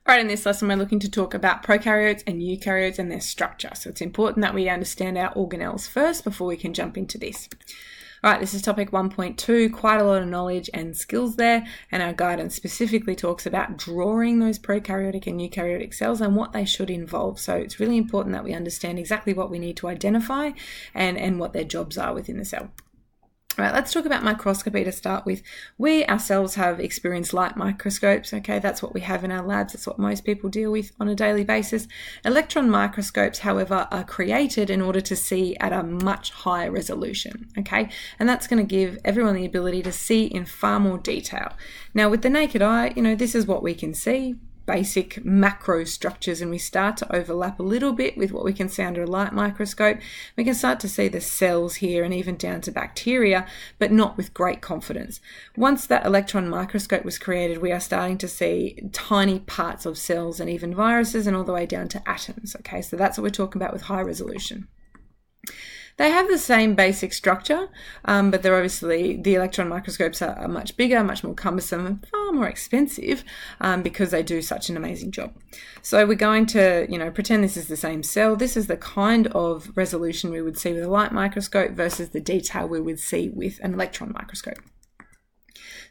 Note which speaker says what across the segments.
Speaker 1: All right, in this lesson, we're looking to talk about prokaryotes and eukaryotes and their structure. So it's important that we understand our organelles first before we can jump into this. All right, this is topic 1.2, quite a lot of knowledge and skills there, and our guidance specifically talks about drawing those prokaryotic and eukaryotic cells and what they should involve. So it's really important that we understand exactly what we need to identify and what their jobs are within the cell. All right, let's talk about microscopy to start with. We ourselves have experienced light microscopes, okay? That's what we have in our labs. That's what most people deal with on a daily basis. Electron microscopes, however, are created in order to see at a much higher resolution, okay? And that's going to give everyone the ability to see in far more detail. Now, with the naked eye, this is what we can see. Basic macro structures, and we start to overlap a little bit with what we can see under a light microscope. We can start to see the cells here and even down to bacteria, but not with great confidence. Once that electron microscope was created, we are starting to see tiny parts of cells and even viruses and all the way down to atoms. Okay, so that's what we're talking about with high resolution. They have the same basic structure, but they're obviously, the electron microscopes are much bigger, much more cumbersome, and far more expensive because they do such an amazing job. So we're going to, pretend this is the same cell. This is the kind of resolution we would see with a light microscope versus the detail we would see with an electron microscope.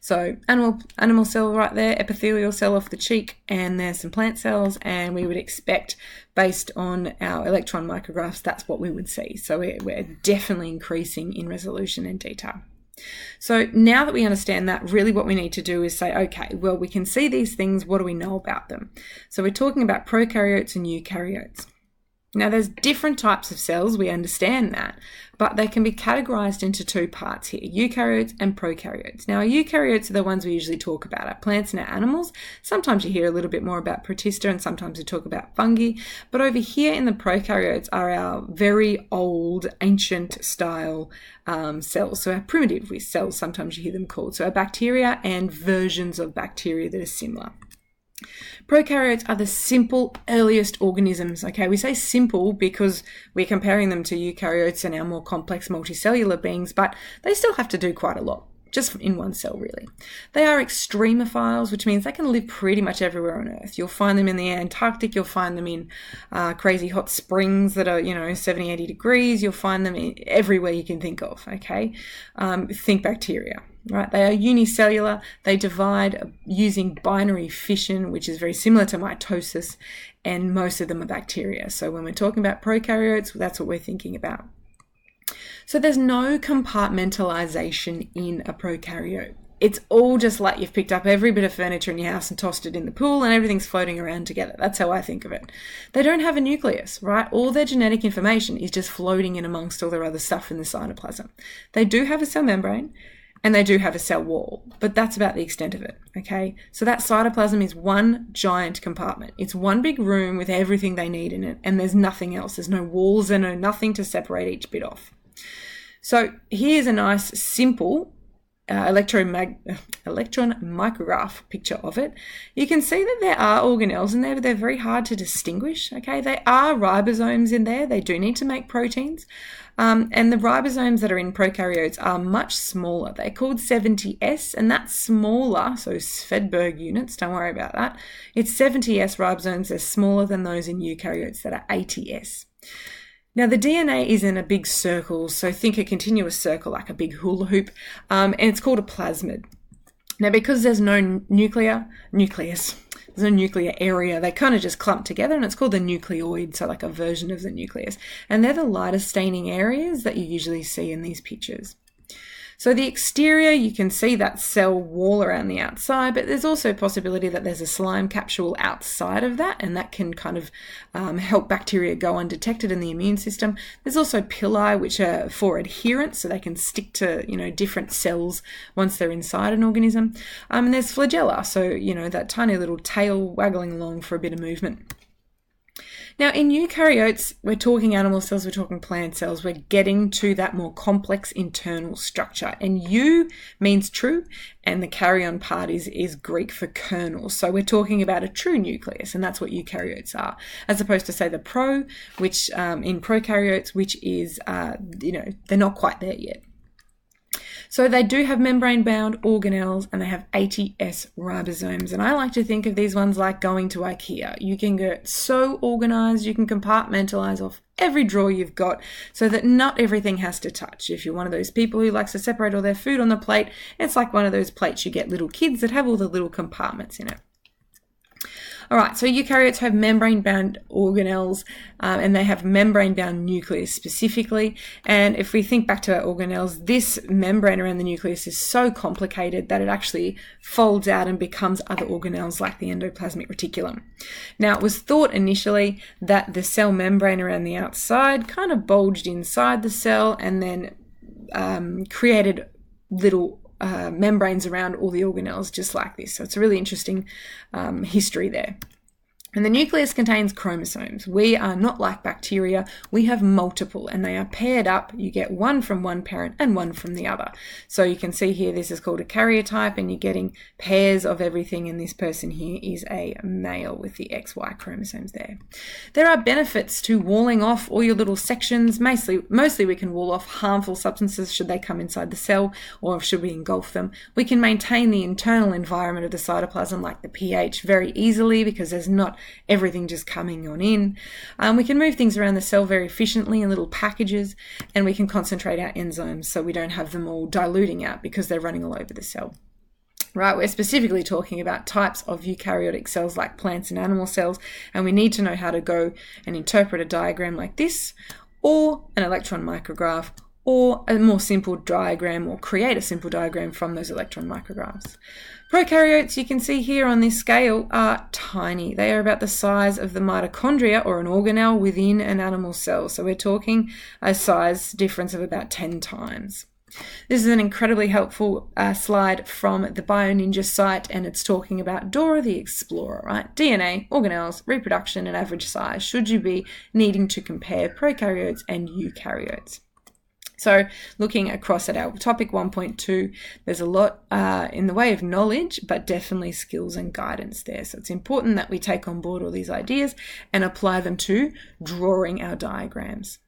Speaker 1: So animal cell right there, epithelial cell off the cheek, and there's some plant cells, and we would expect, based on our electron micrographs, that's what we would see. So we're definitely increasing in resolution and detail. So now that we understand that, really what we need to do is say, okay, well, we can see these things, what do we know about them? So we're talking about prokaryotes and eukaryotes. Now, there's different types of cells, we understand that, but they can be categorized into two parts here, eukaryotes and prokaryotes. Now, eukaryotes are the ones we usually talk about, our plants and our animals. Sometimes you hear a little bit more about protista and sometimes we talk about fungi, but over here in the prokaryotes are our very old, ancient style cells. So our primitive cells, sometimes you hear them called. So our bacteria and versions of bacteria that are similar. Prokaryotes are the simple, earliest organisms. Okay, we say simple because we're comparing them to eukaryotes and our more complex multicellular beings, but they still have to do quite a lot, just in one cell, really. They are extremophiles, which means they can live pretty much everywhere on Earth. You'll find them in the Antarctic, you'll find them in crazy hot springs that are, 70, 80 degrees. You'll find them everywhere you can think of, okay? Think bacteria. Right, they are unicellular. They divide using binary fission, which is very similar to mitosis, and most of them are bacteria. So when we're talking about prokaryotes, that's what we're thinking about. So there's no compartmentalization in a prokaryote. It's all just like you've picked up every bit of furniture in your house and tossed it in the pool and everything's floating around together. That's how I think of it. They don't have a nucleus, right? All their genetic information is just floating in amongst all their other stuff in the cytoplasm. They do have a cell membrane, and they do have a cell wall, but that's about the extent of it, okay? So that cytoplasm is one giant compartment. It's one big room with everything they need in it, and there's nothing else. There's no walls and nothing to separate each bit off. So here's a nice, simple electron micrograph picture of it. You can see that there are organelles in there, but they're very hard to distinguish, okay? They are ribosomes in there. They do need to make proteins. And the ribosomes that are in prokaryotes are much smaller. They're called 70S, and that's smaller, so Svedberg units, don't worry about that. It's 70S ribosomes. They're smaller than those in eukaryotes that are 80S. Now, the DNA is in a big circle, so think a continuous circle like a big hula hoop, and it's called a plasmid. Now, because there's no nucleus, there's no nuclear area, they kind of just clump together, and it's called the nucleoid, so like a version of the nucleus. And they're the lighter staining areas that you usually see in these pictures. So the exterior, you can see that cell wall around the outside, but there's also a possibility that there's a slime capsule outside of that, and that can kind of help bacteria go undetected in the immune system. There's also pili, which are for adherence, so they can stick to, different cells once they're inside an organism. And there's flagella, so, that tiny little tail waggling along for a bit of movement. Now, in eukaryotes, we're talking animal cells, we're talking plant cells, we're getting to that more complex internal structure. And eu means true, and the karyon part is Greek for kernel. So we're talking about a true nucleus, and that's what eukaryotes are, as opposed to, say, the pro, which in prokaryotes, which is, they're not quite there yet. So they do have membrane-bound organelles and they have 80S ribosomes. And I like to think of these ones like going to IKEA. You can get so organized, you can compartmentalize off every drawer you've got so that not everything has to touch. If you're one of those people who likes to separate all their food on the plate, it's like one of those plates you get little kids that have all the little compartments in it. All right, so eukaryotes have membrane-bound organelles and they have membrane-bound nucleus specifically. And if we think back to our organelles, this membrane around the nucleus is so complicated that it actually folds out and becomes other organelles like the endoplasmic reticulum. Now, it was thought initially that the cell membrane around the outside kind of bulged inside the cell and then created little membranes around all the organelles just like this. So it's a really interesting history there. And the nucleus contains chromosomes. We are not like bacteria. We have multiple and they are paired up. You get one from one parent and one from the other. So you can see here this is called a karyotype and you're getting pairs of everything, and this person here is a male with the XY chromosomes there. There are benefits to walling off all your little sections. Mostly we can wall off harmful substances should they come inside the cell or should we engulf them. We can maintain the internal environment of the cytoplasm like the pH very easily because there's not everything just coming on in. We can move things around the cell very efficiently in little packages, and we can concentrate our enzymes so we don't have them all diluting out because they're running all over the cell. Right, we're specifically talking about types of eukaryotic cells like plants and animal cells, and we need to know how to go and interpret a diagram like this, or an electron micrograph, or a more simple diagram, or create a simple diagram from those electron micrographs. Prokaryotes, you can see here on this scale, are tiny. They are about the size of the mitochondria or an organelle within an animal cell. So we're talking a size difference of about 10 times. This is an incredibly helpful slide from the BioNinja site, and it's talking about Dora the Explorer, right? DNA, organelles, reproduction, and average size. Should you be needing to compare prokaryotes and eukaryotes? So looking across at our topic 1.2, there's a lot in the way of knowledge, but definitely skills and guidance there. So it's important that we take on board all these ideas and apply them to drawing our diagrams.